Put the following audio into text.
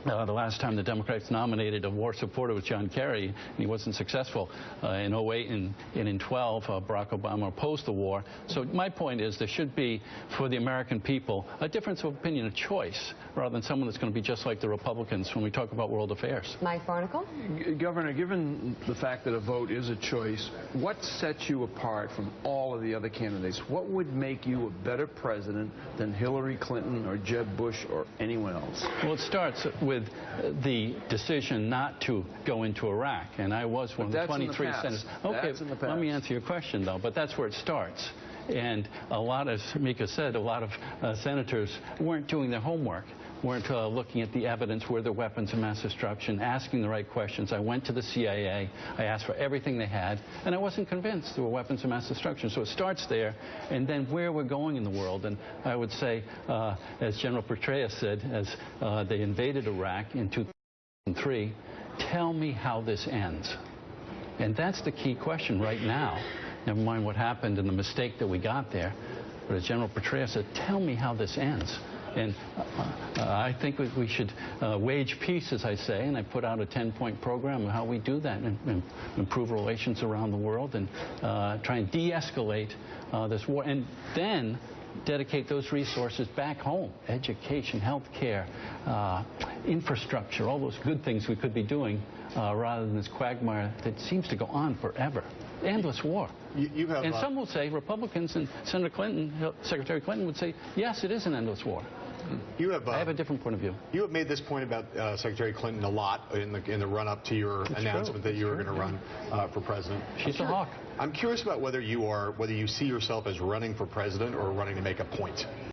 The last time the Democrats nominated a war supporter was John Kerry, and he wasn't successful. In 08 and in 12, Barack Obama opposed the war. So my point is there should be, for the American people, a difference of opinion, a choice, rather than someone that's going to be just like the Republicans when we talk about world affairs. Mike Barnicle? Governor, given the fact that a vote is a choice, what sets you apart from all of the other candidates? What would make you a better president than Hillary Clinton or Jeb Bush or anyone else? Well, it starts with the decision not to go into Iraq, and I was one of the 23 senators. Okay, let me answer your question, though, but that's where it starts. And a lot, as Mika said, a lot of senators weren't doing their homework, weren't looking at the evidence, were there weapons of mass destruction, asking the right questions. I went to the CIA, I asked for everything they had, and I wasn't convinced there were weapons of mass destruction. So it starts there, and then where we're going in the world. And I would say, as General Petraeus said, as they invaded Iraq in 2003, tell me how this ends. And that's the key question right now. Never mind what happened and the mistake that we got there. But as General Petraeus said, tell me how this ends. And I think we should wage peace, as I say, and I put out a 10-point program of how we do that and improve relations around the world and try and de-escalate this war. And then dedicate those resources back home: education, health care, infrastructure, all those good things we could be doing, rather than this quagmire that seems to go on forever. Endless war. And some will say, Republicans and Senator Clinton, Secretary Clinton would say, yes, it is an endless war. I have a different point of view. You have made this point about Secretary Clinton a lot in the run-up to your announcement that you were going to run for president. She's a hawk. I'm curious about whether you see yourself as running for president or running to make a point.